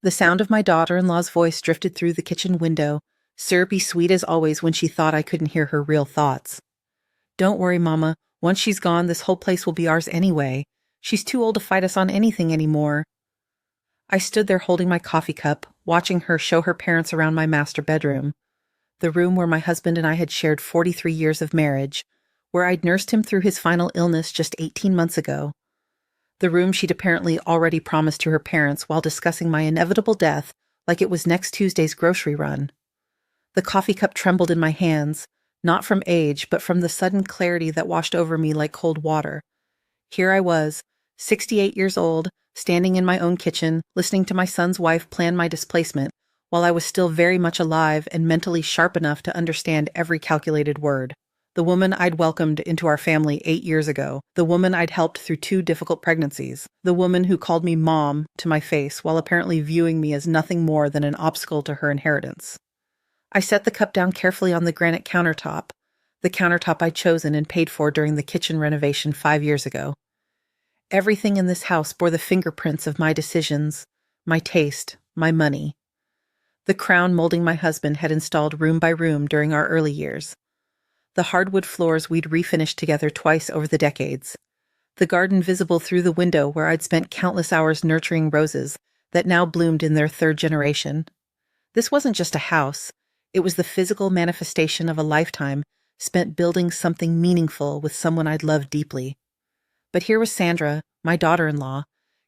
The sound of my daughter-in-law's voice drifted through the kitchen window, syrupy sweet as always when she thought I couldn't hear her real thoughts. "Don't worry, Mama. Once she's gone, this whole place will be ours anyway. She's too old to fight us on anything anymore." I stood there holding my coffee cup, watching her show her parents around my master bedroom, the room where my husband and I had shared 43 years of marriage, where I'd nursed him through his final illness just 18 months ago. The room she'd apparently already promised to her parents while discussing my inevitable death like it was next Tuesday's grocery run. The coffee cup trembled in my hands, not from age, but from the sudden clarity that washed over me like cold water. Here I was, 68 years old, standing in my own kitchen, listening to my son's wife plan my displacement, while I was still very much alive and mentally sharp enough to understand every calculated word. The woman I'd welcomed into our family 8 years ago, the woman I'd helped through 2 difficult pregnancies, the woman who called me Mom to my face while apparently viewing me as nothing more than an obstacle to her inheritance. I set the cup down carefully on the granite countertop, the countertop I'd chosen and paid for during the kitchen renovation 5 years ago. Everything in this house bore the fingerprints of my decisions, my taste, my money. The crown molding my husband had installed room by room during our early years. The hardwood floors we'd refinished together twice over the decades. The garden visible through the window where I'd spent countless hours nurturing roses that now bloomed in their 3rd generation. This wasn't just a house. It was the physical manifestation of a lifetime spent building something meaningful with someone I'd loved deeply. But here was Sandra, my daughter-in-law,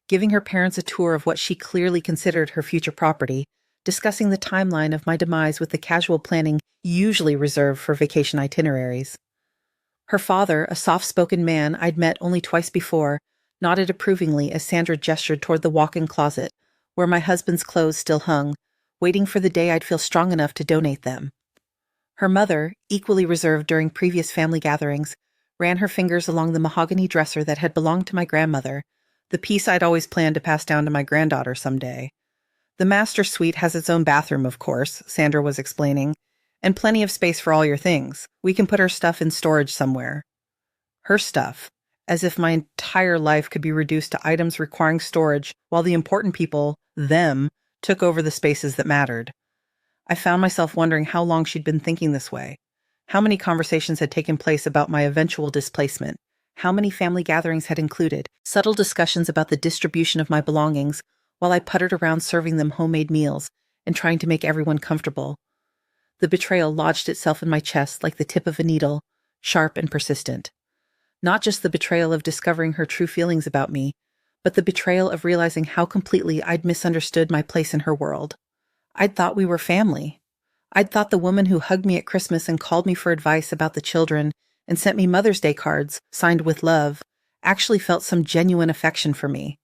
giving her parents a tour of what she clearly considered her future property, discussing the timeline of my demise with the casual planning usually reserved for vacation itineraries. Her father, a soft-spoken man I'd met only twice before, nodded approvingly as Sandra gestured toward the walk-in closet, where my husband's clothes still hung, waiting for the day I'd feel strong enough to donate them. Her mother, equally reserved during previous family gatherings, ran her fingers along the mahogany dresser that had belonged to my grandmother, the piece I'd always planned to pass down to my granddaughter someday. "The master suite has its own bathroom, of course," Sandra was explaining, "and plenty of space for all your things. We can put our stuff in storage somewhere." Her stuff, as if my entire life could be reduced to items requiring storage while the important people, them, took over the spaces that mattered. I found myself wondering how long she'd been thinking this way. How many conversations had taken place about my eventual displacement? How many family gatherings had included subtle discussions about the distribution of my belongings while I puttered around serving them homemade meals and trying to make everyone comfortable? The betrayal lodged itself in my chest like the tip of a needle, sharp and persistent. Not just the betrayal of discovering her true feelings about me, but the betrayal of realizing how completely I'd misunderstood my place in her world. I'd thought we were family. I'd thought the woman who hugged me at Christmas and called me for advice about the children and sent me Mother's Day cards, signed with love, actually felt some genuine affection for me.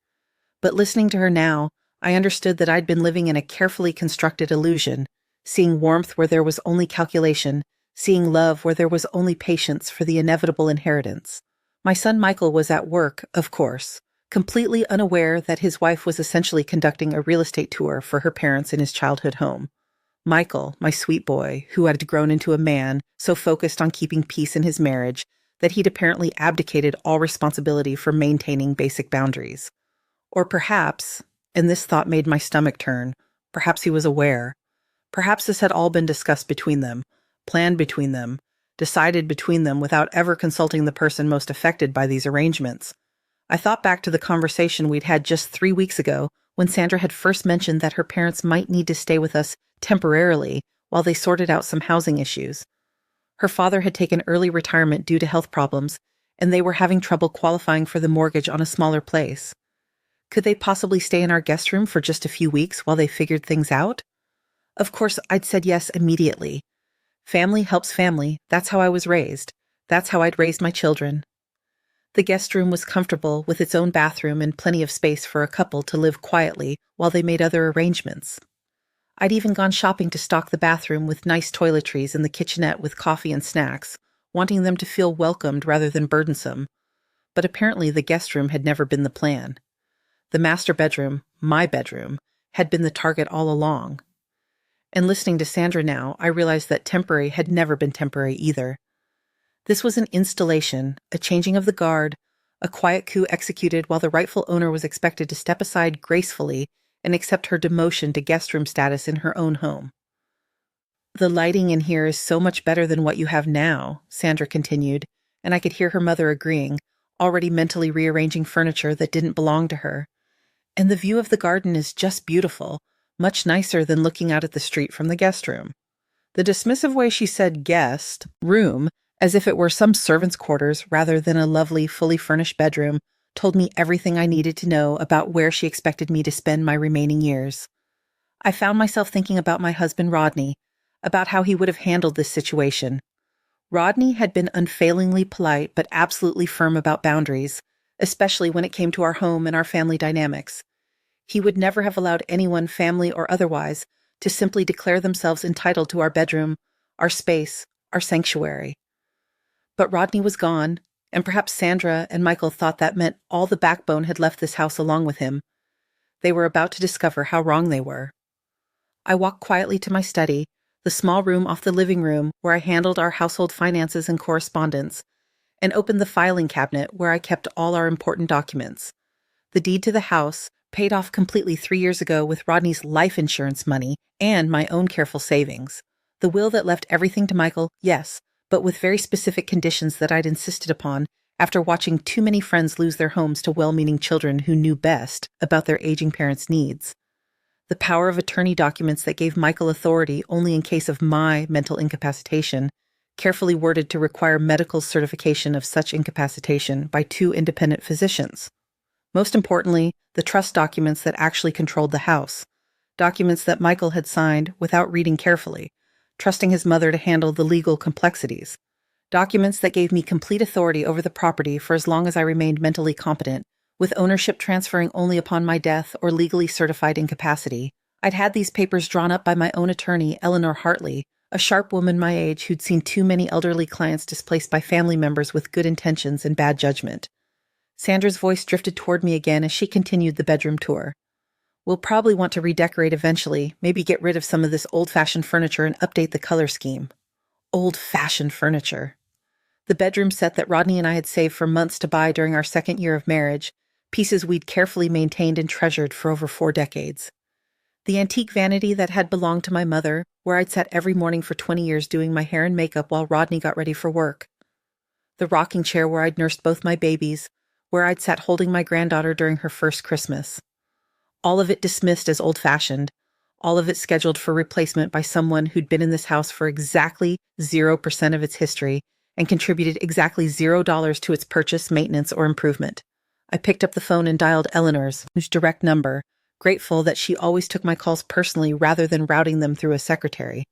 But listening to her now, I understood that I'd been living in a carefully constructed illusion, seeing warmth where there was only calculation, seeing love where there was only patience for the inevitable inheritance. My son Michael was at work, of course, completely unaware that his wife was essentially conducting a real estate tour for her parents in his childhood home. Michael, my sweet boy, who had grown into a man so focused on keeping peace in his marriage that he'd apparently abdicated all responsibility for maintaining basic boundaries. Or perhaps, and this thought made my stomach turn, perhaps he was aware. Perhaps this had all been discussed between them, planned between them, decided between them without ever consulting the person most affected by these arrangements. I thought back to the conversation we'd had just 3 weeks ago when Sandra had first mentioned that her parents might need to stay with us temporarily while they sorted out some housing issues. Her father had taken early retirement due to health problems, and they were having trouble qualifying for the mortgage on a smaller place. Could they possibly stay in our guest room for just a few weeks while they figured things out? Of course, I'd said yes immediately. Family helps family. That's how I was raised. That's how I'd raised my children. The guest room was comfortable with its own bathroom and plenty of space for a couple to live quietly while they made other arrangements. I'd even gone shopping to stock the bathroom with nice toiletries and the kitchenette with coffee and snacks, wanting them to feel welcomed rather than burdensome. But apparently the guest room had never been the plan. The master bedroom, my bedroom, had been the target all along. And listening to Sandra now, I realized that temporary had never been temporary either. This was an installation, a changing of the guard, a quiet coup executed while the rightful owner was expected to step aside gracefully and accept her demotion to guest room status in her own home. The lighting in here is so much better than what you have now, Sandra continued, and I could hear her mother agreeing, already mentally rearranging furniture that didn't belong to her. And the view of the garden is just beautiful, much nicer than looking out at the street from the guest room. The dismissive way she said guest, room, as if it were some servant's quarters rather than a lovely, fully furnished bedroom, told me everything I needed to know about where she expected me to spend my remaining years. I found myself thinking about my husband Rodney, about how he would have handled this situation. Rodney had been unfailingly polite but absolutely firm about boundaries, especially when it came to our home and our family dynamics. He would never have allowed anyone, family or otherwise, to simply declare themselves entitled to our bedroom, our space, our sanctuary. But Rodney was gone, and perhaps Sandra and Michael thought that meant all the backbone had left this house along with him. They were about to discover how wrong they were. I walked quietly to my study, the small room off the living room where I handled our household finances and correspondence, and opened the filing cabinet where I kept all our important documents. The deed to the house, paid off completely 3 years ago with Rodney's life insurance money and my own careful savings. The will that left everything to Michael, yes, but with very specific conditions that I'd insisted upon after watching too many friends lose their homes to well-meaning children who knew best about their aging parents' needs. The power of attorney documents that gave Michael authority only in case of my mental incapacitation, carefully worded to require medical certification of such incapacitation by 2 independent physicians. Most importantly, the trust documents that actually controlled the house, documents that Michael had signed without reading carefully, trusting his mother to handle the legal complexities, documents that gave me complete authority over the property for as long as I remained mentally competent, with ownership transferring only upon my death or legally certified incapacity. I'd had these papers drawn up by my own attorney, Eleanor Hartley, a sharp woman my age who'd seen too many elderly clients displaced by family members with good intentions and bad judgment. Sandra's voice drifted toward me again as she continued the bedroom tour. We'll probably want to redecorate eventually, maybe get rid of some of this old-fashioned furniture and update the color scheme. Old-fashioned furniture. The bedroom set that Rodney and I had saved for months to buy during our 2nd year of marriage, pieces we'd carefully maintained and treasured for over 4 decades. The antique vanity that had belonged to my mother, where I'd sat every morning for 20 years doing my hair and makeup while Rodney got ready for work. The rocking chair where I'd nursed both my babies, where I'd sat holding my granddaughter during her first Christmas. All of it dismissed as old-fashioned, all of it scheduled for replacement by someone who'd been in this house for exactly 0% of its history and contributed exactly $0 to its purchase, maintenance, or improvement. I picked up the phone and dialed Eleanor's direct number, grateful that she always took my calls personally rather than routing them through a secretary.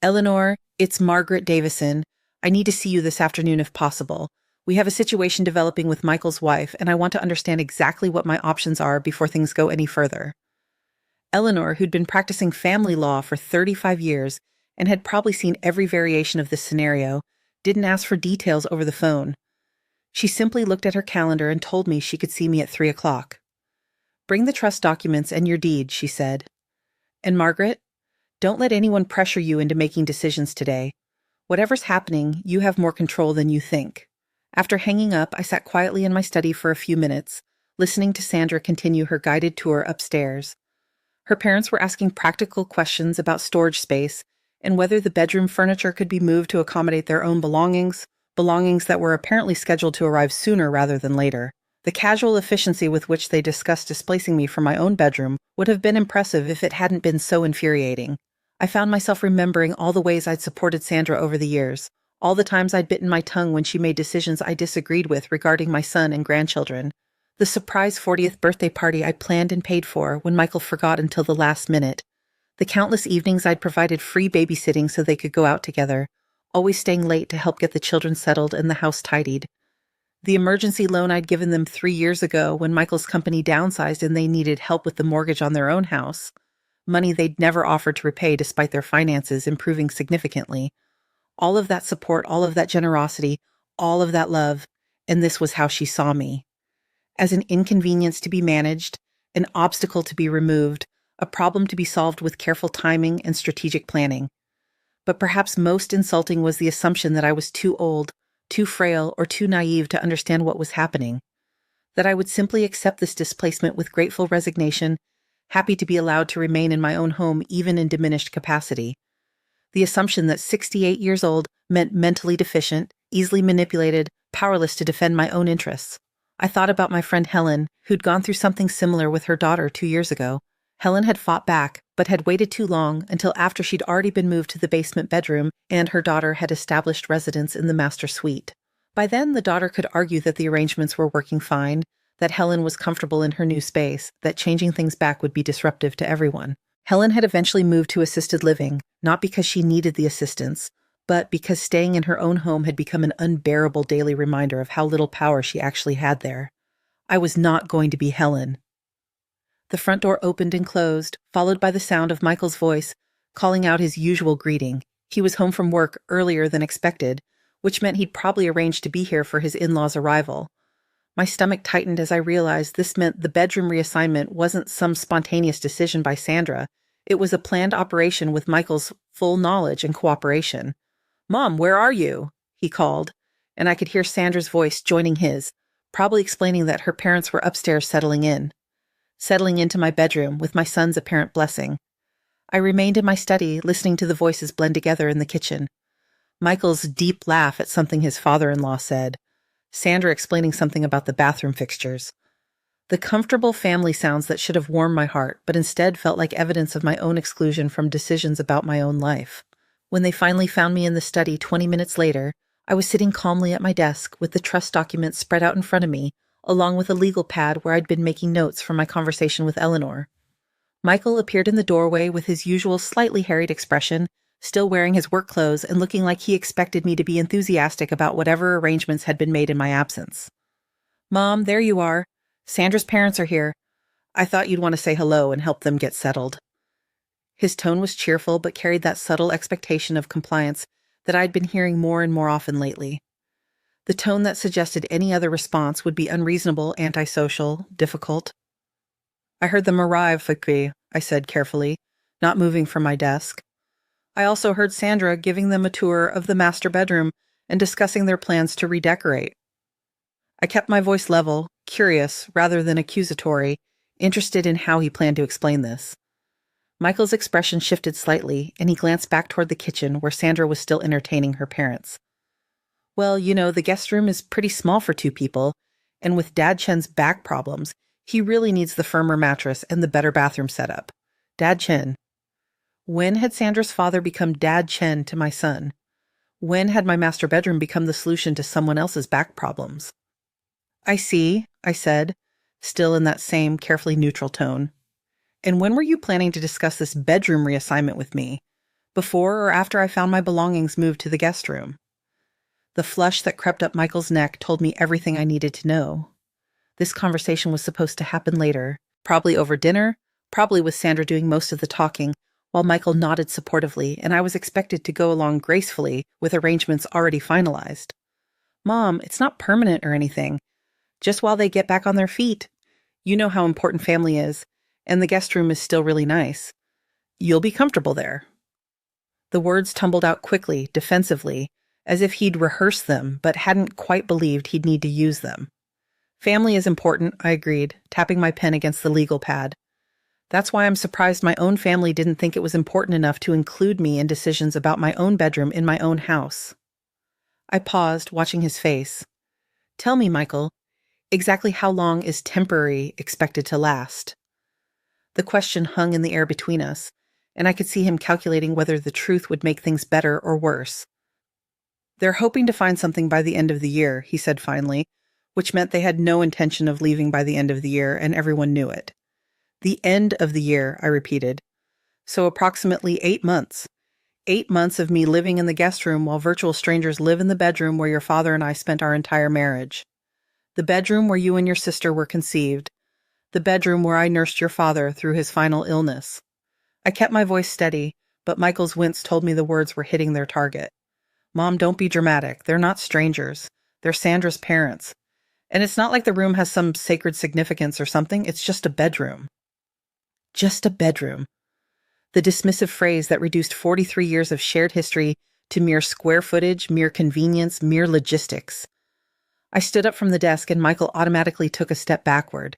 Eleanor, it's Margaret Davison. I need to see you this afternoon if possible. We have a situation developing with Michael's wife, and I want to understand exactly what my options are before things go any further. Eleanor, who'd been practicing family law for 35 years and had probably seen every variation of this scenario, didn't ask for details over the phone. She simply looked at her calendar and told me she could see me at 3 o'clock. Bring the trust documents and your deed, she said. And Margaret, don't let anyone pressure you into making decisions today. Whatever's happening, you have more control than you think. After hanging up, I sat quietly in my study for a few minutes, listening to Sandra continue her guided tour upstairs. Her parents were asking practical questions about storage space and whether the bedroom furniture could be moved to accommodate their own belongings that were apparently scheduled to arrive sooner rather than later. The casual efficiency with which they discussed displacing me from my own bedroom would have been impressive if it hadn't been so infuriating. I found myself remembering all the ways I'd supported Sandra over the years, all the times I'd bitten my tongue when she made decisions I disagreed with regarding my son and grandchildren, the surprise 40th birthday party I planned and paid for when Michael forgot until the last minute, the countless evenings I'd provided free babysitting so they could go out together, always staying late to help get the children settled and the house tidied, the emergency loan I'd given them 3 years ago when Michael's company downsized and they needed help with the mortgage on their own house, money they'd never offered to repay despite their finances improving significantly. All of that support, all of that generosity, all of that love, and this was how she saw me. As an inconvenience to be managed, an obstacle to be removed, a problem to be solved with careful timing and strategic planning. But perhaps most insulting was the assumption that I was too old, too frail, or too naive to understand what was happening. That I would simply accept this displacement with grateful resignation happy to be allowed to remain in my own home even in diminished capacity. The assumption that 68 years old meant mentally deficient, easily manipulated, powerless to defend my own interests. I thought about my friend Helen, who'd gone through something similar with her daughter 2 years ago. Helen had fought back, but had waited too long until after she'd already been moved to the basement bedroom and her daughter had established residence in the master suite. By then, the daughter could argue that the arrangements were working fine, that Helen was comfortable in her new space, that changing things back would be disruptive to everyone. Helen had eventually moved to assisted living, not because she needed the assistance, but because staying in her own home had become an unbearable daily reminder of how little power she actually had there. I was not going to be Helen. The front door opened and closed, followed by the sound of Michael's voice, calling out his usual greeting. He was home from work earlier than expected, which meant he'd probably arranged to be here for his in-laws' arrival. My stomach tightened as I realized this meant the bedroom reassignment wasn't some spontaneous decision by Sandra. It was a planned operation with Michael's full knowledge and cooperation. "Mom, where are you?" he called, and I could hear Sandra's voice joining his, probably explaining that her parents were upstairs settling into my bedroom with my son's apparent blessing. I remained in my study, listening to the voices blend together in the kitchen. Michael's deep laugh at something his father-in-law said. Sandra explaining something about the bathroom fixtures. The comfortable family sounds that should have warmed my heart, but instead felt like evidence of my own exclusion from decisions about my own life. When they finally found me in the study 20 minutes later, I was sitting calmly at my desk with the trust documents spread out in front of me, along with a legal pad where I'd been making notes from my conversation with Eleanor. Michael appeared in the doorway with his usual slightly harried expression, still wearing his work clothes and looking like he expected me to be enthusiastic about whatever arrangements had been made in my absence. "Mom, there you are. Sandra's parents are here. I thought you'd want to say hello and help them get settled." His tone was cheerful but carried that subtle expectation of compliance that I'd been hearing more and more often lately. The tone that suggested any other response would be unreasonable, antisocial, difficult. "I heard them arrive, Fikri," I said carefully, not moving from my desk. I also heard Sandra giving them a tour of the master bedroom and discussing their plans to redecorate. I kept my voice level, curious rather than accusatory, interested in how he planned to explain this. Michael's expression shifted slightly, and he glanced back toward the kitchen where Sandra was still entertaining her parents. "Well, the guest room is pretty small for 2 people, and with Dad Chen's back problems, he really needs the firmer mattress and the better bathroom setup. Dad Chen." When had Sandra's father become Dad Chen to my son? When had my master bedroom become the solution to someone else's back problems? "I see," I said, still in that same carefully neutral tone. "And when were you planning to discuss this bedroom reassignment with me? Before or after I found my belongings moved to the guest room?" The flush that crept up Michael's neck told me everything I needed to know. This conversation was supposed to happen later, probably over dinner, probably with Sandra doing most of the talking, while Michael nodded supportively, and I was expected to go along gracefully with arrangements already finalized. "Mom, it's not permanent or anything. Just while they get back on their feet. You know how important family is, and the guest room is still really nice. You'll be comfortable there." The words tumbled out quickly, defensively, as if he'd rehearsed them, but hadn't quite believed he'd need to use them. "Family is important," I agreed, tapping my pen against the legal pad. "That's why I'm surprised my own family didn't think it was important enough to include me in decisions about my own bedroom in my own house." I paused, watching his face. "Tell me, Michael, exactly how long is temporary expected to last?" The question hung in the air between us, and I could see him calculating whether the truth would make things better or worse. "They're hoping to find something by the end of the year," he said finally, which meant they had no intention of leaving by the end of the year, and everyone knew it. "The end of the year," I repeated. "So approximately 8 months. 8 months of me living in the guest room while virtual strangers live in the bedroom where your father and I spent our entire marriage. The bedroom where you and your sister were conceived. The bedroom where I nursed your father through his final illness." I kept my voice steady, but Michael's wince told me the words were hitting their target. "Mom, don't be dramatic. They're not strangers. They're Sandra's parents. And it's not like the room has some sacred significance or something. It's just a bedroom." Just a bedroom. The dismissive phrase that reduced 43 years of shared history to mere square footage, mere convenience, mere logistics. I stood up from the desk and Michael automatically took a step backward.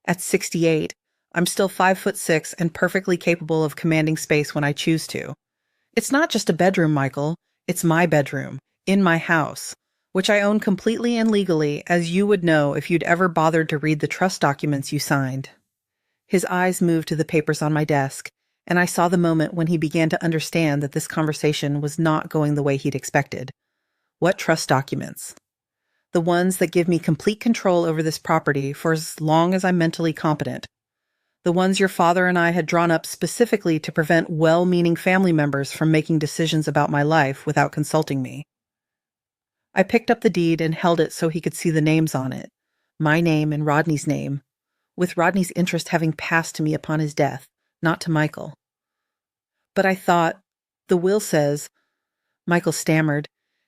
At 68, I'm still 5'6" and perfectly capable of commanding space when I choose to. It's not just a bedroom, Michael. It's my bedroom, in my house, which I own completely and legally, as you would know if you'd ever bothered to read the trust documents you signed. His eyes moved to the papers on my desk, and I saw the moment when he began to understand that this conversation was not going the way he'd expected. What trust documents? The ones that give me complete control over this property for as long as I'm mentally competent. The ones your father and I had drawn up specifically to prevent well-meaning family members from making decisions about my life without consulting me. I picked up the deed and held it so he could see the names on it, my name and Rodney's name, with Rodney's interest having passed to me upon his death, not to Michael. But I thought, the will says, Michael stammered,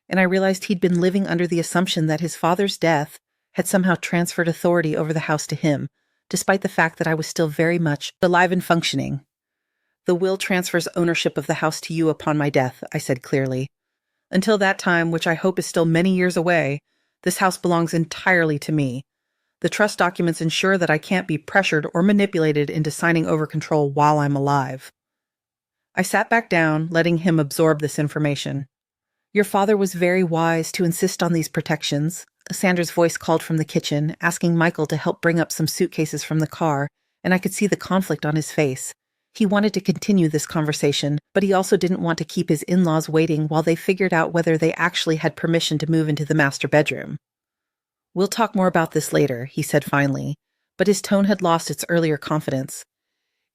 and I realized he'd been living under the assumption that his father's death had somehow transferred authority over the house to him, despite the fact that I was still very much alive and functioning. The will transfers ownership of the house to you upon my death, I said clearly. Until that time, which I hope is still many years away, this house belongs entirely to me. The trust documents ensure that I can't be pressured or manipulated into signing over control while I'm alive. I sat back down, letting him absorb this information. Your father was very wise to insist on these protections. Sandra's voice called from the kitchen, asking Michael to help bring up some suitcases from the car, and I could see the conflict on his face. He wanted to continue this conversation, but he also didn't want to keep his in-laws waiting while they figured out whether they actually had permission to move into the master bedroom. We'll talk more about this later, he said finally, but his tone had lost its earlier confidence.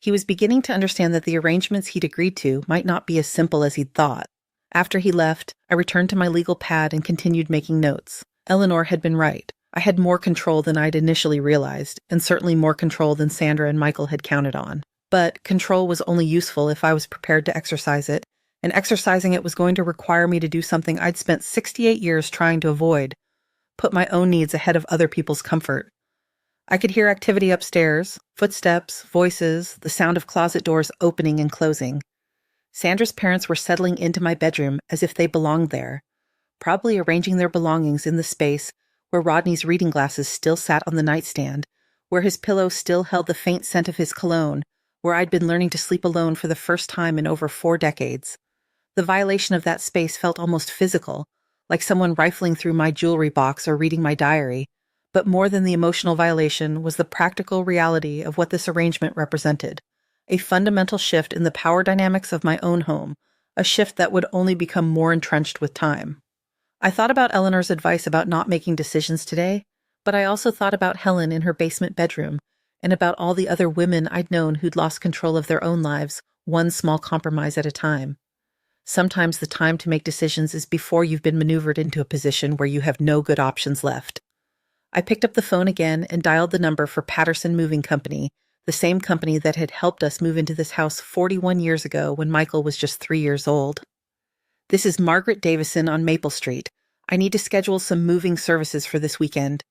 He was beginning to understand that the arrangements he'd agreed to might not be as simple as he'd thought. After he left, I returned to my legal pad and continued making notes. Eleanor had been right. I had more control than I'd initially realized, and certainly more control than Sandra and Michael had counted on. But control was only useful if I was prepared to exercise it, and exercising it was going to require me to do something I'd spent 68 years trying to avoid, put my own needs ahead of other people's comfort. I could hear activity upstairs, footsteps, voices, the sound of closet doors opening and closing. Sandra's parents were settling into my bedroom as if they belonged there, probably arranging their belongings in the space where Rodney's reading glasses still sat on the nightstand, where his pillow still held the faint scent of his cologne, where I'd been learning to sleep alone for the first time in over 4 decades. The violation of that space felt almost physical, like someone rifling through my jewelry box or reading my diary, but more than the emotional violation was the practical reality of what this arrangement represented. A fundamental shift in the power dynamics of my own home, a shift that would only become more entrenched with time. I thought about Eleanor's advice about not making decisions today, but I also thought about Helen in her basement bedroom, and about all the other women I'd known who'd lost control of their own lives, one small compromise at a time. Sometimes the time to make decisions is before you've been maneuvered into a position where you have no good options left. I picked up the phone again and dialed the number for Patterson Moving Company, the same company that had helped us move into this house 41 years ago when Michael was just 3 years old. This is Margaret Davison on Maple Street. I need to schedule some moving services for this weekend.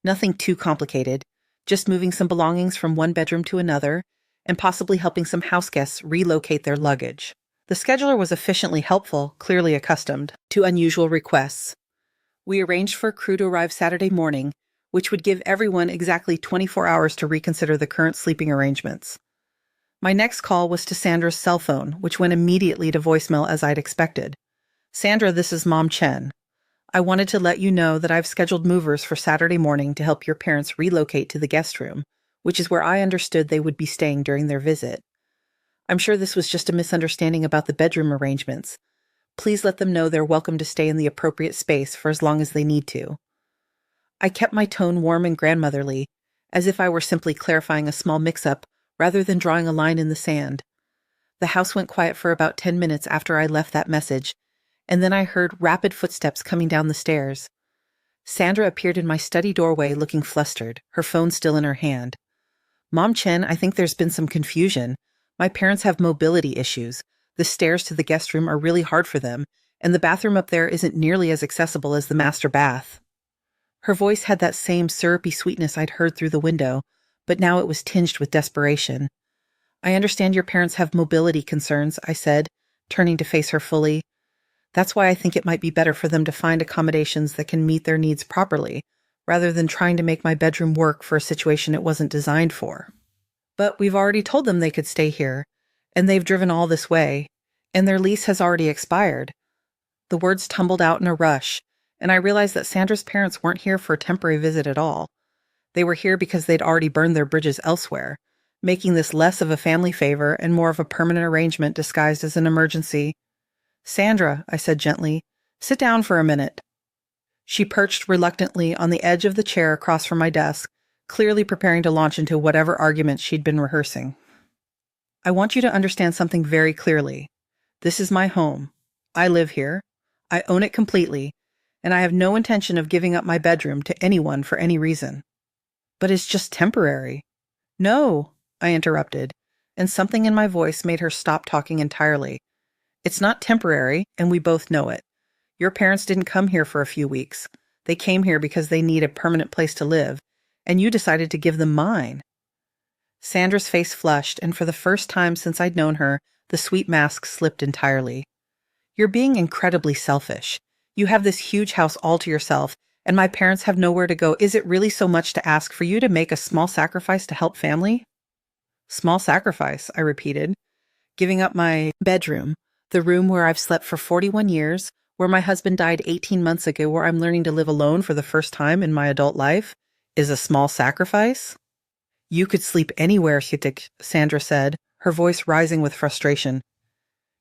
Nothing too complicated, just moving some belongings from one bedroom to another, and possibly helping some house guests relocate their luggage. The scheduler was efficiently helpful, clearly accustomed to unusual requests. We arranged for a crew to arrive Saturday morning, which would give everyone exactly 24 hours to reconsider the current sleeping arrangements. My next call was to Sandra's cell phone, which went immediately to voicemail as I'd expected. Sandra, this is Mom Chen. I wanted to let you know that I've scheduled movers for Saturday morning to help your parents relocate to the guest room, which is where I understood they would be staying during their visit. I'm sure this was just a misunderstanding about the bedroom arrangements. Please let them know they're welcome to stay in the appropriate space for as long as they need to. I kept my tone warm and grandmotherly, as if I were simply clarifying a small mix-up rather than drawing a line in the sand. The house went quiet for about 10 minutes after I left that message, and then I heard rapid footsteps coming down the stairs. Sandra appeared in my study doorway looking flustered, her phone still in her hand. Mom Chen, I think there's been some confusion. My parents have mobility issues. The stairs to the guest room are really hard for them, and the bathroom up there isn't nearly as accessible as the master bath. Her voice had that same syrupy sweetness I'd heard through the window, but now it was tinged with desperation. I understand your parents have mobility concerns, I said, turning to face her fully. That's why I think it might be better for them to find accommodations that can meet their needs properly, rather than trying to make my bedroom work for a situation it wasn't designed for. But we've already told them they could stay here, and they've driven all this way, and their lease has already expired. The words tumbled out in a rush, and I realized that Sandra's parents weren't here for a temporary visit at all. They were here because they'd already burned their bridges elsewhere, making this less of a family favor and more of a permanent arrangement disguised as an emergency. "Sandra," I said gently, "sit down for a minute." She perched reluctantly on the edge of the chair across from my desk, clearly preparing to launch into whatever argument she'd been rehearsing. "I want you to understand something very clearly. This is my home. I live here. I own it completely, and I have no intention of giving up my bedroom to anyone for any reason." "But it's just temporary." "No," I interrupted, and something in my voice made her stop talking entirely. "It's not temporary, and we both know it. Your parents didn't come here for a few weeks. They came here because they need a permanent place to live, and you decided to give them mine." Sandra's face flushed, and for the first time since I'd known her, the sweet mask slipped entirely. "You're being incredibly selfish. You have this huge house all to yourself, and my parents have nowhere to go. Is it really so much to ask for you to make a small sacrifice to help family?" "Small sacrifice," I repeated. "Giving up my bedroom, the room where I've slept for 41 years, where my husband died 18 months ago, where I'm learning to live alone for the first time in my adult life, is a small sacrifice?" "You could sleep anywhere, Hitik," Sandra said, her voice rising with frustration.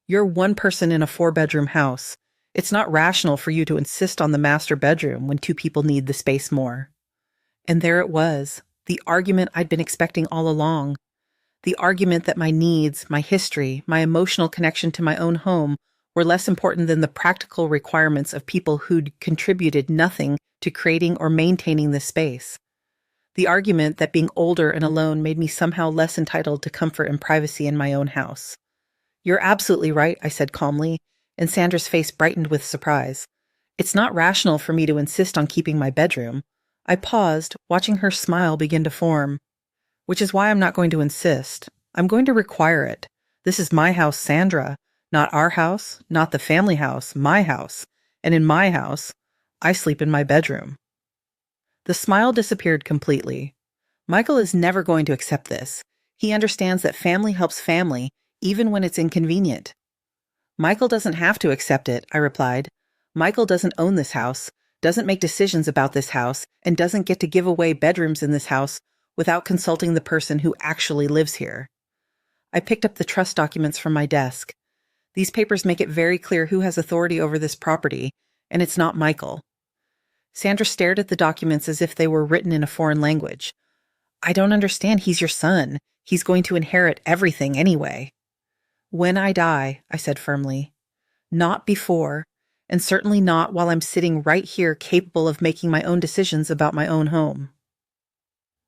"You're one person in a 4-bedroom house. It's not rational for you to insist on the master bedroom when 2 people need the space more." And there it was, the argument I'd been expecting all along. The argument that my needs, my history, my emotional connection to my own home were less important than the practical requirements of people who'd contributed nothing to creating or maintaining this space. The argument that being older and alone made me somehow less entitled to comfort and privacy in my own house. "You're absolutely right," I said calmly, and Sandra's face brightened with surprise. "It's not rational for me to insist on keeping my bedroom." I paused, watching her smile begin to form. "Which is why I'm not going to insist. I'm going to require it. This is my house, Sandra. Not our house, not the family house, my house. And in my house, I sleep in my bedroom." The smile disappeared completely. "Michael is never going to accept this. He understands that family helps family, even when it's inconvenient." "Michael doesn't have to accept it," I replied. "Michael doesn't own this house, doesn't make decisions about this house, and doesn't get to give away bedrooms in this house without consulting the person who actually lives here." I picked up the trust documents from my desk. "These papers make it very clear who has authority over this property, and it's not Michael." Sandra stared at the documents as if they were written in a foreign language. "I don't understand. He's your son. He's going to inherit everything anyway." "When I die," I said firmly. "Not before, and certainly not while I'm sitting right here capable of making my own decisions about my own home."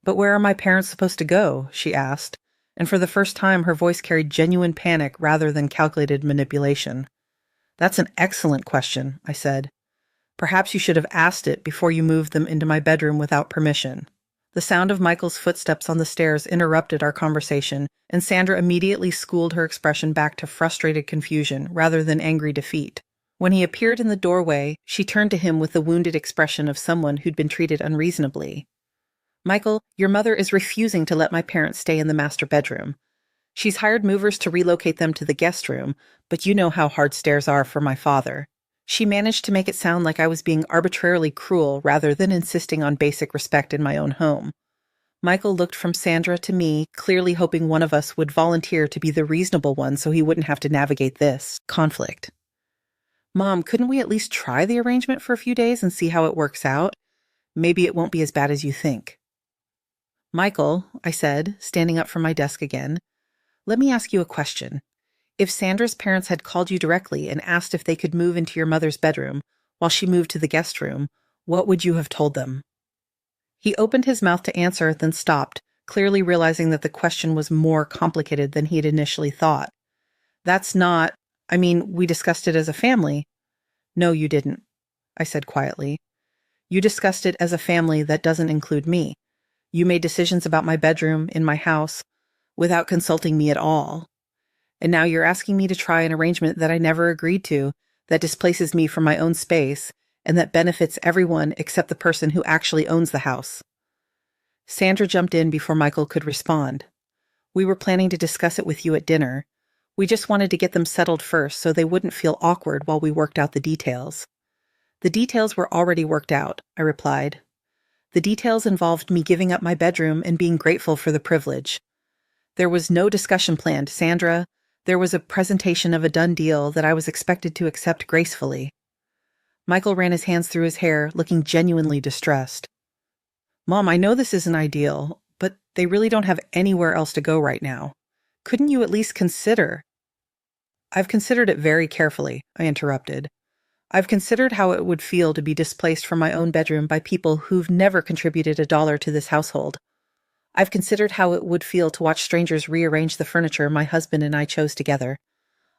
"But where are my parents supposed to go?" she asked, and for the first time her voice carried genuine panic rather than calculated manipulation. "That's an excellent question," I said. "Perhaps you should have asked it before you moved them into my bedroom without permission." The sound of Michael's footsteps on the stairs interrupted our conversation, and Sandra immediately schooled her expression back to frustrated confusion rather than angry defeat. When he appeared in the doorway, she turned to him with the wounded expression of someone who'd been treated unreasonably. "Michael, your mother is refusing to let my parents stay in the master bedroom. She's hired movers to relocate them to the guest room, but you know how hard stairs are for my father." She managed to make it sound like I was being arbitrarily cruel rather than insisting on basic respect in my own home. Michael looked from Sandra to me, clearly hoping one of us would volunteer to be the reasonable one so he wouldn't have to navigate this conflict. "Mom, couldn't we at least try the arrangement for a few days and see how it works out? Maybe it won't be as bad as you think." "Michael," I said, standing up from my desk again, "let me ask you a question. If Sandra's parents had called you directly and asked if they could move into your mother's bedroom while she moved to the guest room, what would you have told them?" He opened his mouth to answer, then stopped, clearly realizing that the question was more complicated than he had initially thought. We discussed it as a family." "No, you didn't," I said quietly. "You discussed it as a family that doesn't include me. You made decisions about my bedroom in my house without consulting me at all. And now you're asking me to try an arrangement that I never agreed to, that displaces me from my own space, and that benefits everyone except the person who actually owns the house." Sandra jumped in before Michael could respond. We were planning to discuss it with you at dinner. We just wanted to get them settled first so they wouldn't feel awkward while we worked out the details. The details were already worked out, I replied. The details involved me giving up my bedroom and being grateful for the privilege. There was no discussion planned, Sandra. There was a presentation of a done deal that I was expected to accept gracefully. Michael ran his hands through his hair, looking genuinely distressed. Mom, I know this isn't ideal, but they really don't have anywhere else to go right now. Couldn't you at least consider? I've considered it very carefully, I interrupted. I've considered how it would feel to be displaced from my own bedroom by people who've never contributed a dollar to this household. I've considered how it would feel to watch strangers rearrange the furniture my husband and I chose together.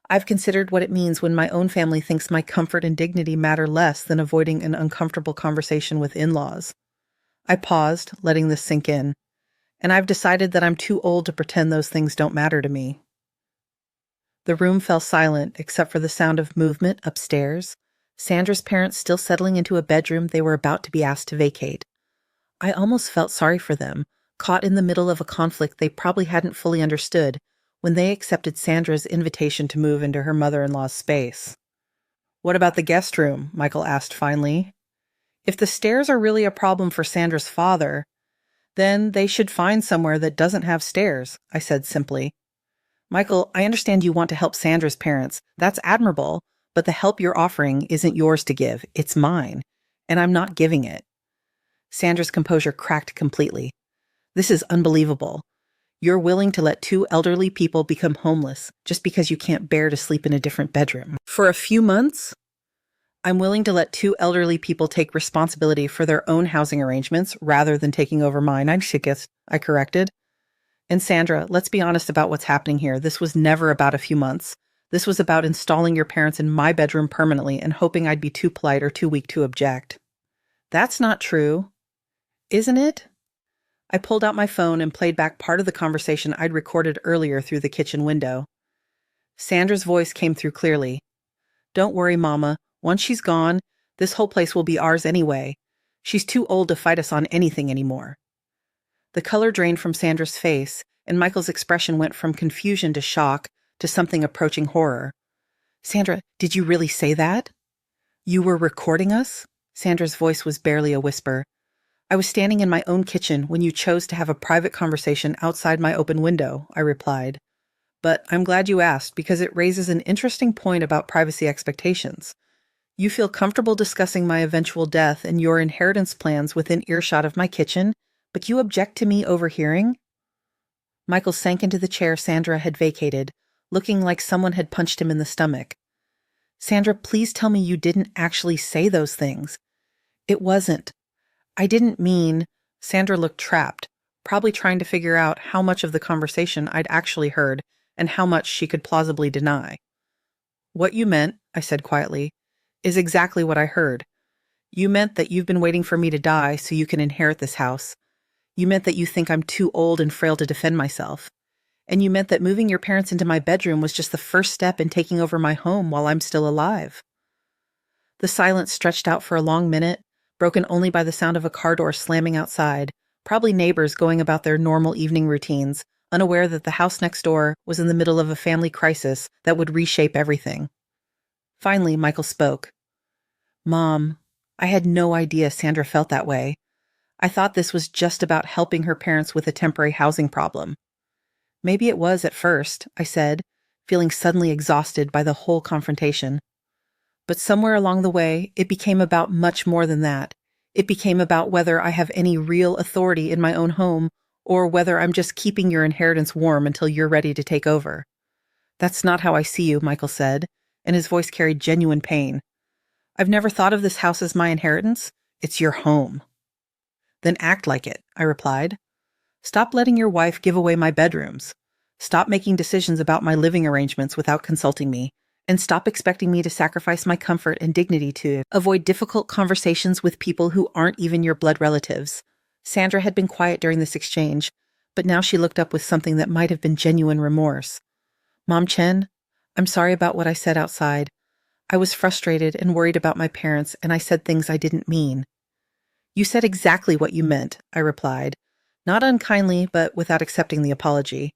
I've considered what it means when my own family thinks my comfort and dignity matter less than avoiding an uncomfortable conversation with in-laws. I paused, letting this sink in. And I've decided that I'm too old to pretend those things don't matter to me. The room fell silent except for the sound of movement upstairs, Sandra's parents still settling into a bedroom they were about to be asked to vacate. I almost felt sorry for them, caught in the middle of a conflict they probably hadn't fully understood when they accepted Sandra's invitation to move into her mother-in-law's space. What about the guest room? Michael asked finally. If the stairs are really a problem for Sandra's father, then they should find somewhere that doesn't have stairs, I said simply. Michael, I understand you want to help Sandra's parents. That's admirable, but the help you're offering isn't yours to give. It's mine, and I'm not giving it. Sandra's composure cracked completely. This is unbelievable. You're willing to let two elderly people become homeless just because you can't bear to sleep in a different bedroom. For a few months? I'm willing to let two elderly people take responsibility for their own housing arrangements rather than taking over mine, I corrected. And Sandra, let's be honest about what's happening here. This was never about a few months. This was about installing your parents in my bedroom permanently and hoping I'd be too polite or too weak to object. That's not true. Isn't it? I pulled out my phone and played back part of the conversation I'd recorded earlier through the kitchen window. Sandra's voice came through clearly. Don't worry, Mama. Once she's gone, this whole place will be ours anyway. She's too old to fight us on anything anymore. The color drained from Sandra's face, and Michael's expression went from confusion to shock to something approaching horror. Sandra, did you really say that? You were recording us? Sandra's voice was barely a whisper. I was standing in my own kitchen when you chose to have a private conversation outside my open window, I replied. But I'm glad you asked because it raises an interesting point about privacy expectations. You feel comfortable discussing my eventual death and your inheritance plans within earshot of my kitchen, but you object to me overhearing? Michael sank into the chair Sandra had vacated, looking like someone had punched him in the stomach. Sandra, please tell me you didn't actually say those things. It wasn't. I didn't mean... Sandra looked trapped, probably trying to figure out how much of the conversation I'd actually heard and how much she could plausibly deny. What you meant, I said quietly, is exactly what I heard. You meant that you've been waiting for me to die so you can inherit this house. You meant that you think I'm too old and frail to defend myself. And you meant that moving your parents into my bedroom was just the first step in taking over my home while I'm still alive. The silence stretched out for a long minute, broken only by the sound of a car door slamming outside, probably neighbors going about their normal evening routines, unaware that the house next door was in the middle of a family crisis that would reshape everything. Finally, Michael spoke. Mom, I had no idea Sandra felt that way. I thought this was just about helping her parents with a temporary housing problem. Maybe it was at first, I said, feeling suddenly exhausted by the whole confrontation. But somewhere along the way, it became about much more than that. It became about whether I have any real authority in my own home or whether I'm just keeping your inheritance warm until you're ready to take over. That's not how I see you, Michael said, and his voice carried genuine pain. I've never thought of this house as my inheritance. It's your home. Then act like it, I replied. Stop letting your wife give away my bedrooms. Stop making decisions about my living arrangements without consulting me. And stop expecting me to sacrifice my comfort and dignity to avoid difficult conversations with people who aren't even your blood relatives. Sandra had been quiet during this exchange, but now she looked up with something that might have been genuine remorse. Mom Chen, I'm sorry about what I said outside. I was frustrated and worried about my parents, and I said things I didn't mean. You said exactly what you meant, I replied, not unkindly, but without accepting the apology.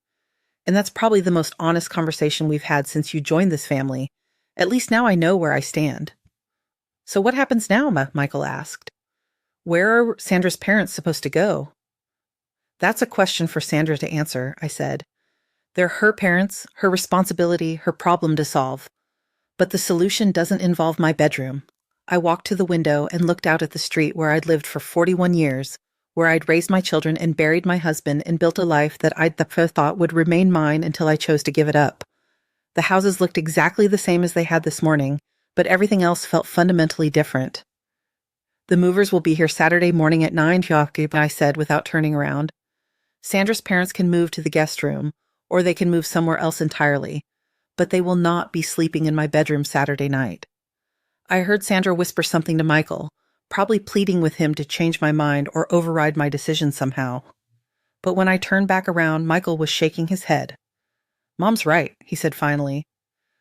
And that's probably the most honest conversation we've had since you joined this family. At least now I know where I stand." "So what happens now?" Michael asked. "Where are Sandra's parents supposed to go?" "That's a question for Sandra to answer," I said. "They're her parents, her responsibility, her problem to solve. But the solution doesn't involve my bedroom." I walked to the window and looked out at the street where I'd lived for 41 years, where I'd raised my children and buried my husband and built a life that I'd thought would remain mine until I chose to give it up. The houses looked exactly the same as they had this morning, but everything else felt fundamentally different. "The movers will be here Saturday morning at 9, Jakob," I said without turning around. "Sandra's parents can move to the guest room, or they can move somewhere else entirely, but they will not be sleeping in my bedroom Saturday night." I heard Sandra whisper something to Michael, probably pleading with him to change my mind or override my decision somehow. But when I turned back around, Michael was shaking his head. "Mom's right," he said finally.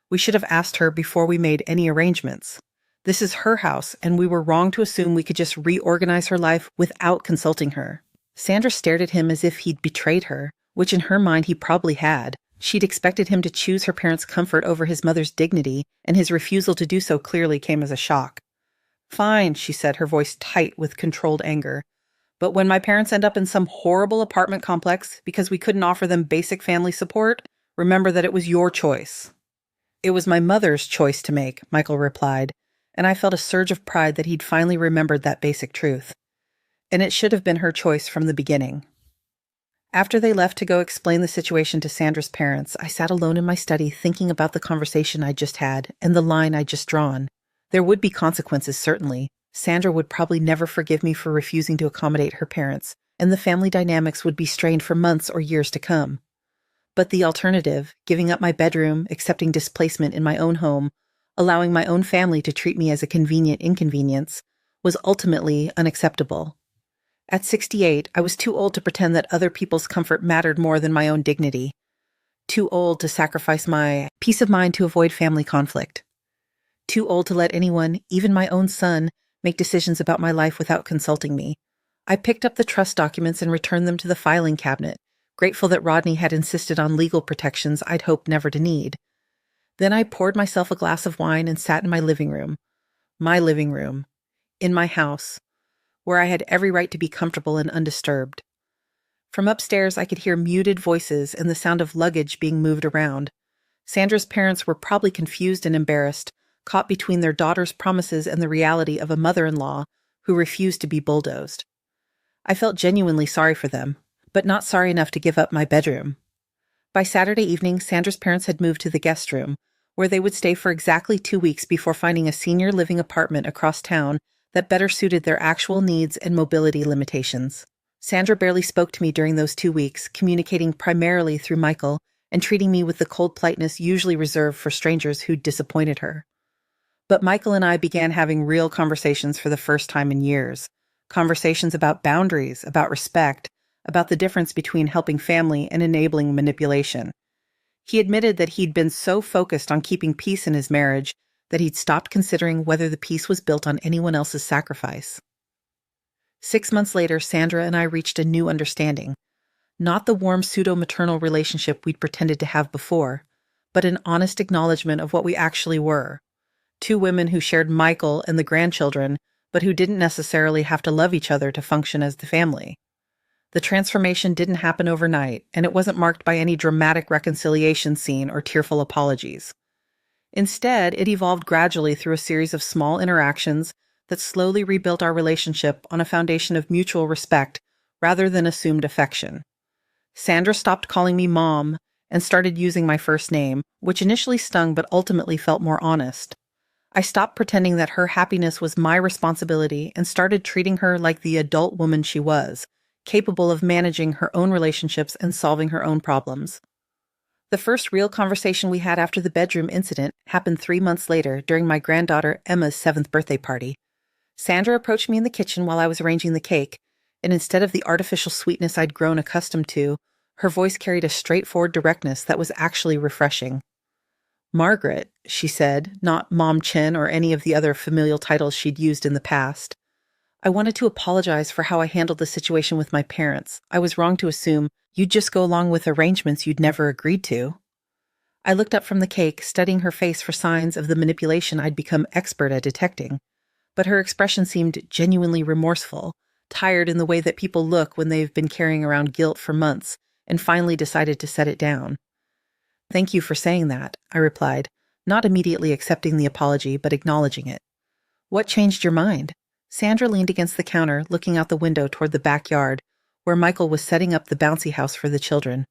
"We should have asked her before we made any arrangements. This is her house, and we were wrong to assume we could just reorganize her life without consulting her." Sandra stared at him as if he'd betrayed her, which in her mind he probably had. She'd expected him to choose her parents' comfort over his mother's dignity, and his refusal to do so clearly came as a shock. "Fine," she said, her voice tight with controlled anger. "But when my parents end up in some horrible apartment complex because we couldn't offer them basic family support, remember that it was your choice." "It was my mother's choice to make," Michael replied, and I felt a surge of pride that he'd finally remembered that basic truth. And it should have been her choice from the beginning. After they left to go explain the situation to Sandra's parents, I sat alone in my study thinking about the conversation I just had and the line I'd just drawn. There would be consequences, certainly. Sandra would probably never forgive me for refusing to accommodate her parents, and the family dynamics would be strained for months or years to come. But the alternative, giving up my bedroom, accepting displacement in my own home, allowing my own family to treat me as a convenient inconvenience, was ultimately unacceptable. At 68, I was too old to pretend that other people's comfort mattered more than my own dignity. Too old to sacrifice my peace of mind to avoid family conflict. Too old to let anyone, even my own son, make decisions about my life without consulting me. I picked up the trust documents and returned them to the filing cabinet, grateful that Rodney had insisted on legal protections I'd hoped never to need. Then I poured myself a glass of wine and sat in my living room, in my house, where I had every right to be comfortable and undisturbed. From upstairs, I could hear muted voices and the sound of luggage being moved around. Sandra's parents were probably confused and embarrassed, caught between their daughter's promises and the reality of a mother-in-law who refused to be bulldozed. I felt genuinely sorry for them, but not sorry enough to give up my bedroom. By Saturday evening, Sandra's parents had moved to the guest room, where they would stay for exactly 2 weeks before finding a senior living apartment across town that better suited their actual needs and mobility limitations. Sandra barely spoke to me during those 2 weeks, communicating primarily through Michael and treating me with the cold politeness usually reserved for strangers who'd disappointed her. But Michael and I began having real conversations for the first time in years. Conversations about boundaries, about respect, about the difference between helping family and enabling manipulation. He admitted that he'd been so focused on keeping peace in his marriage that he'd stopped considering whether the peace was built on anyone else's sacrifice. 6 months later, Sandra and I reached a new understanding. Not the warm pseudo-maternal relationship we'd pretended to have before, but an honest acknowledgement of what we actually were. 2 women who shared Michael and the grandchildren, but who didn't necessarily have to love each other to function as the family. The transformation didn't happen overnight, and it wasn't marked by any dramatic reconciliation scene or tearful apologies. Instead, it evolved gradually through a series of small interactions that slowly rebuilt our relationship on a foundation of mutual respect rather than assumed affection. Sandra stopped calling me Mom and started using my first name, which initially stung but ultimately felt more honest. I stopped pretending that her happiness was my responsibility and started treating her like the adult woman she was, capable of managing her own relationships and solving her own problems. The first real conversation we had after the bedroom incident happened 3 months later during my granddaughter Emma's 7th birthday party. Sandra approached me in the kitchen while I was arranging the cake, and instead of the artificial sweetness I'd grown accustomed to, her voice carried a straightforward directness that was actually refreshing. "Margaret," she said, not Mom Chen or any of the other familial titles she'd used in the past. "I wanted to apologize for how I handled the situation with my parents. I was wrong to assume You'd just go along with arrangements you'd never agreed to. I looked up from the cake, studying her face for signs of the manipulation I'd become expert at detecting, but her expression seemed genuinely remorseful, tired in the way that people look when they've been carrying around guilt for months and finally decided to set it down. Thank you for saying that, I replied, not immediately accepting the apology, but acknowledging it. What changed your mind? Sandra leaned against the counter, looking out the window toward the backyard, where Michael was setting up the bouncy house for the children.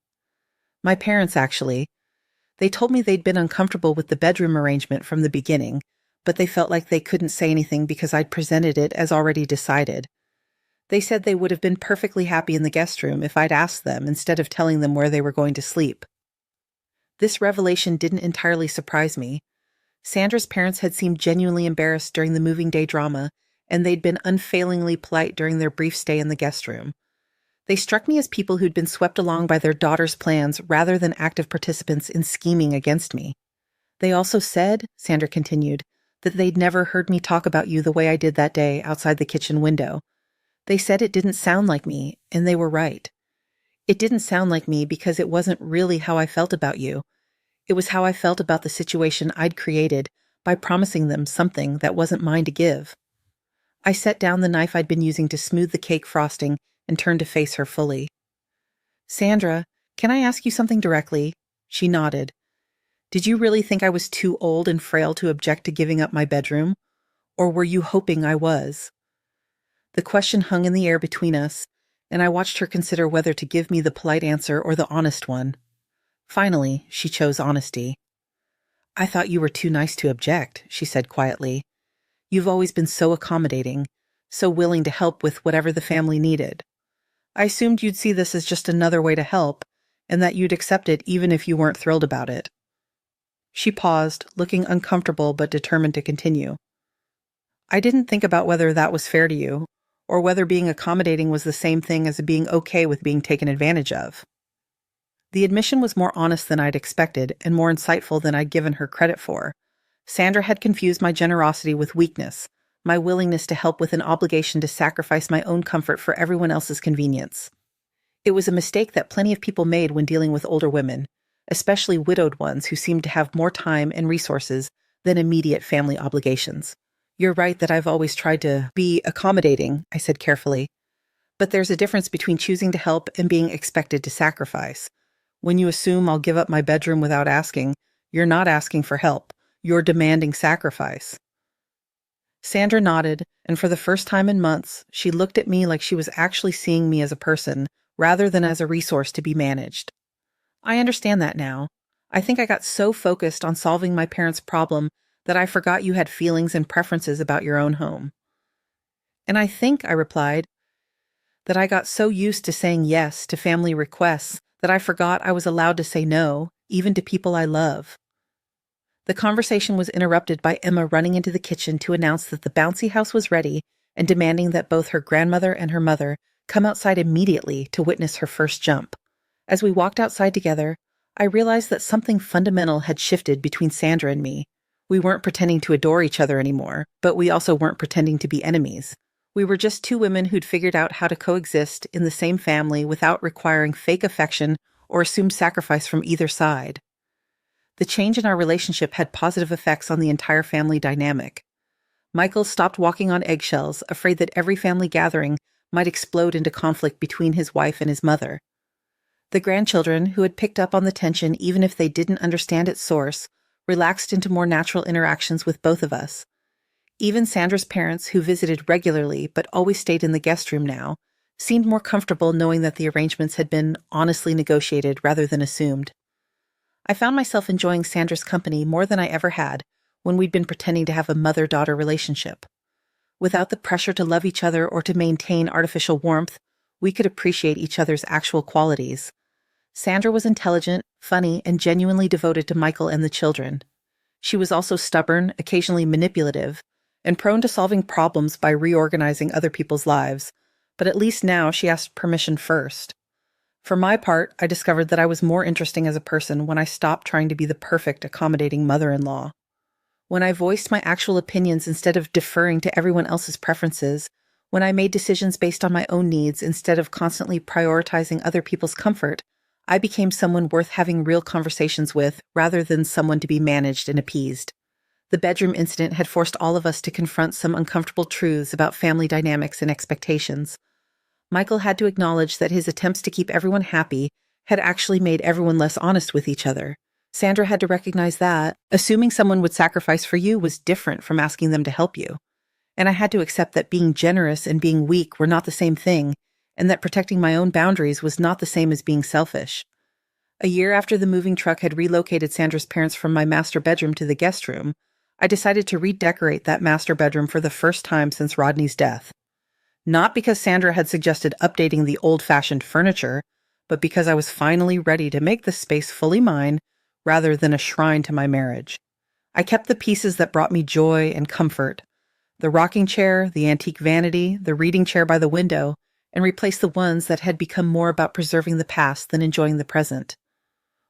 My parents, actually. They told me they'd been uncomfortable with the bedroom arrangement from the beginning, but they felt like they couldn't say anything because I'd presented it as already decided. They said they would have been perfectly happy in the guest room if I'd asked them instead of telling them where they were going to sleep. This revelation didn't entirely surprise me. Sandra's parents had seemed genuinely embarrassed during the moving day drama, and they'd been unfailingly polite during their brief stay in the guest room. They struck me as people who'd been swept along by their daughter's plans rather than active participants in scheming against me. They also said, Sandra continued, that they'd never heard me talk about you the way I did that day outside the kitchen window. They said it didn't sound like me, and they were right. It didn't sound like me because it wasn't really how I felt about you. It was how I felt about the situation I'd created by promising them something that wasn't mine to give. I set down the knife I'd been using to smooth the cake frosting and turned to face her fully. Sandra, can I ask you something directly? She nodded. Did you really think I was too old and frail to object to giving up my bedroom? Or were you hoping I was? The question hung in the air between us, and I watched her consider whether to give me the polite answer or the honest one. Finally, she chose honesty. I thought you were too nice to object, she said quietly. You've always been so accommodating, so willing to help with whatever the family needed. I assumed you'd see this as just another way to help, and that you'd accept it even if you weren't thrilled about it. She paused, looking uncomfortable but determined to continue. I didn't think about whether that was fair to you, or whether being accommodating was the same thing as being okay with being taken advantage of. The admission was more honest than I'd expected and more insightful than I'd given her credit for. Sandra had confused my generosity with weakness, my willingness to help with an obligation to sacrifice my own comfort for everyone else's convenience. It was a mistake that plenty of people made when dealing with older women, especially widowed ones who seemed to have more time and resources than immediate family obligations. You're right that I've always tried to be accommodating, I said carefully. But there's a difference between choosing to help and being expected to sacrifice. When you assume I'll give up my bedroom without asking, you're not asking for help. You're demanding sacrifice. Sandra nodded, and for the first time in months, she looked at me like she was actually seeing me as a person, rather than as a resource to be managed. I understand that now. I think I got so focused on solving my parents' problem that I forgot you had feelings and preferences about your own home. And I think, I replied, that I got so used to saying yes to family requests that I forgot I was allowed to say no, even to people I love. The conversation was interrupted by Emma running into the kitchen to announce that the bouncy house was ready and demanding that both her grandmother and her mother come outside immediately to witness her first jump. As we walked outside together, I realized that something fundamental had shifted between Sandra and me. We weren't pretending to adore each other anymore, but we also weren't pretending to be enemies. We were just two women who'd figured out how to coexist in the same family without requiring fake affection or assumed sacrifice from either side. The change in our relationship had positive effects on the entire family dynamic. Michael stopped walking on eggshells, afraid that every family gathering might explode into conflict between his wife and his mother. The grandchildren, who had picked up on the tension even if they didn't understand its source, relaxed into more natural interactions with both of us. Even Sandra's parents, who visited regularly but always stayed in the guest room now, seemed more comfortable knowing that the arrangements had been honestly negotiated rather than assumed. I found myself enjoying Sandra's company more than I ever had when we'd been pretending to have a mother-daughter relationship. Without the pressure to love each other or to maintain artificial warmth, we could appreciate each other's actual qualities. Sandra was intelligent, funny, and genuinely devoted to Michael and the children. She was also stubborn, occasionally manipulative, and prone to solving problems by reorganizing other people's lives, but at least now she asked permission first. For my part, I discovered that I was more interesting as a person when I stopped trying to be the perfect, accommodating mother-in-law. When I voiced my actual opinions instead of deferring to everyone else's preferences, When I made decisions based on my own needs instead of constantly prioritizing other people's comfort, I became someone worth having real conversations with rather than someone to be managed and appeased. The bedroom incident had forced all of us to confront some uncomfortable truths about family dynamics and expectations. Michael had to acknowledge that his attempts to keep everyone happy had actually made everyone less honest with each other. Sandra had to recognize that assuming someone would sacrifice for you was different from asking them to help you. And I had to accept that being generous and being weak were not the same thing, and that protecting my own boundaries was not the same as being selfish. A year after the moving truck had relocated Sandra's parents from my master bedroom to the guest room, I decided to redecorate that master bedroom for the first time since Rodney's death. Not because Sandra had suggested updating the old-fashioned furniture, but because I was finally ready to make the space fully mine rather than a shrine to my marriage. I kept the pieces that brought me joy and comfort, the rocking chair, the antique vanity, the reading chair by the window, and replaced the ones that had become more about preserving the past than enjoying the present.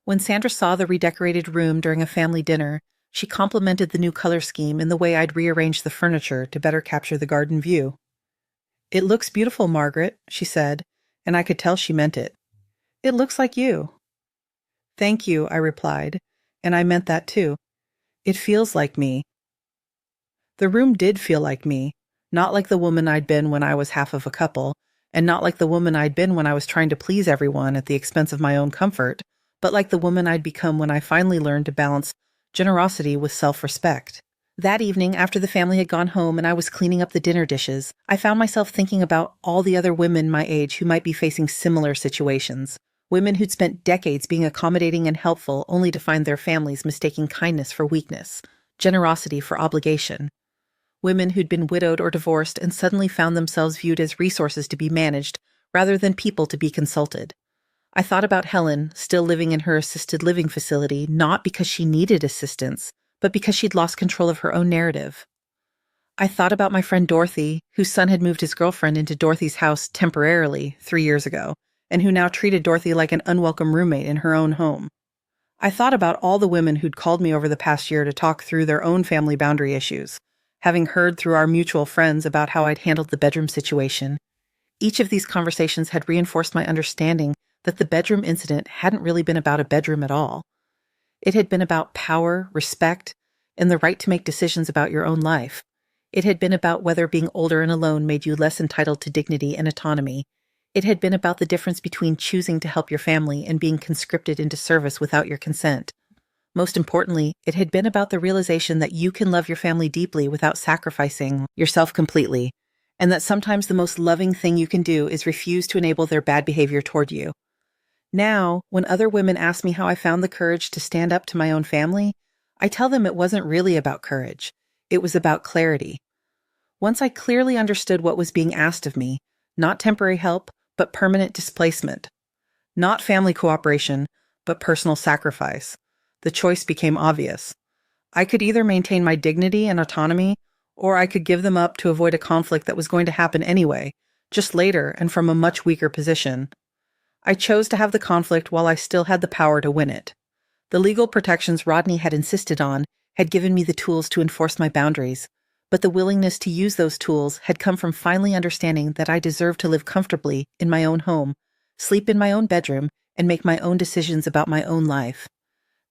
When Sandra saw the redecorated room during a family dinner, she complimented the new color scheme in the way I'd rearranged the furniture to better capture the garden view. "It looks beautiful, Margaret," she said, and I could tell she meant it. "It looks like you." "Thank you," I replied, and I meant that too. "It feels like me." The room did feel like me, not like the woman I'd been when I was half of a couple, and not like the woman I'd been when I was trying to please everyone at the expense of my own comfort, but like the woman I'd become when I finally learned to balance generosity with self-respect. That evening, after the family had gone home and I was cleaning up the dinner dishes, I found myself thinking about all the other women my age who might be facing similar situations. Women who'd spent decades being accommodating and helpful only to find their families mistaking kindness for weakness, generosity for obligation. Women who'd been widowed or divorced and suddenly found themselves viewed as resources to be managed rather than people to be consulted. I thought about Helen, still living in her assisted living facility, not because she needed assistance, but because she'd lost control of her own narrative. I thought about my friend Dorothy, whose son had moved his girlfriend into Dorothy's house temporarily 3 years ago, and who now treated Dorothy like an unwelcome roommate in her own home. I thought about all the women who'd called me over the past year to talk through their own family boundary issues, having heard through our mutual friends about how I'd handled the bedroom situation. Each of these conversations had reinforced my understanding that the bedroom incident hadn't really been about a bedroom at all. It had been about power, respect, and the right to make decisions about your own life. It had been about whether being older and alone made you less entitled to dignity and autonomy. It had been about the difference between choosing to help your family and being conscripted into service without your consent. Most importantly, it had been about the realization that you can love your family deeply without sacrificing yourself completely, and that sometimes the most loving thing you can do is refuse to enable their bad behavior toward you. Now, when other women ask me how I found the courage to stand up to my own family, I tell them it wasn't really about courage. It was about clarity. Once I clearly understood what was being asked of me, not temporary help, but permanent displacement. Not family cooperation, but personal sacrifice. The choice became obvious. I could either maintain my dignity and autonomy, or I could give them up to avoid a conflict that was going to happen anyway, just later and from a much weaker position. I chose to have the conflict while I still had the power to win it. The legal protections Rodney had insisted on had given me the tools to enforce my boundaries, but the willingness to use those tools had come from finally understanding that I deserved to live comfortably in my own home, sleep in my own bedroom, and make my own decisions about my own life.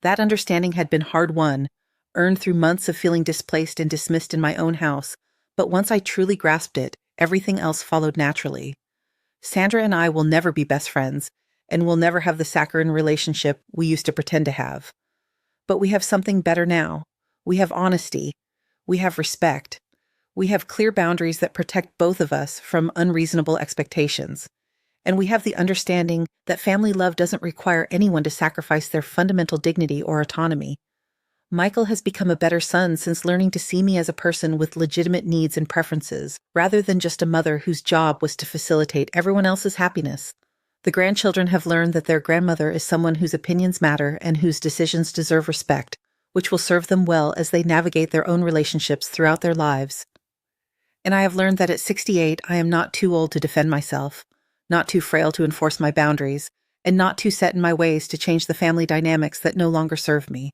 That understanding had been hard-won, earned through months of feeling displaced and dismissed in my own house, but once I truly grasped it, everything else followed naturally. Sandra and I will never be best friends, and we'll never have the saccharine relationship we used to pretend to have. But we have something better now. We have honesty. We have respect. We have clear boundaries that protect both of us from unreasonable expectations. And we have the understanding that family love doesn't require anyone to sacrifice their fundamental dignity or autonomy. Michael has become a better son since learning to see me as a person with legitimate needs and preferences, rather than just a mother whose job was to facilitate everyone else's happiness. The grandchildren have learned that their grandmother is someone whose opinions matter and whose decisions deserve respect, which will serve them well as they navigate their own relationships throughout their lives. And I have learned that at 68, I am not too old to defend myself, not too frail to enforce my boundaries, and not too set in my ways to change the family dynamics that no longer serve me.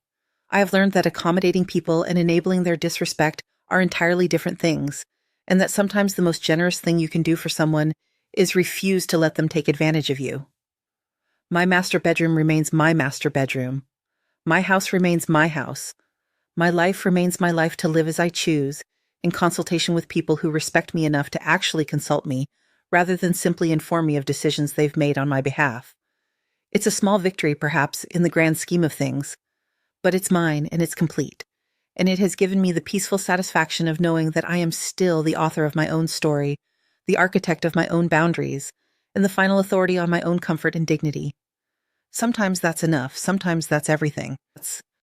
I have learned that accommodating people and enabling their disrespect are entirely different things, and that sometimes the most generous thing you can do for someone is refuse to let them take advantage of you. My master bedroom remains my master bedroom. My house remains my house. My life remains my life to live as I choose, in consultation with people who respect me enough to actually consult me, rather than simply inform me of decisions they've made on my behalf. It's a small victory, perhaps, in the grand scheme of things, but it's mine and it's complete, and it has given me the peaceful satisfaction of knowing that I am still the author of my own story, the architect of my own boundaries, and the final authority on my own comfort and dignity. Sometimes that's enough, sometimes that's everything.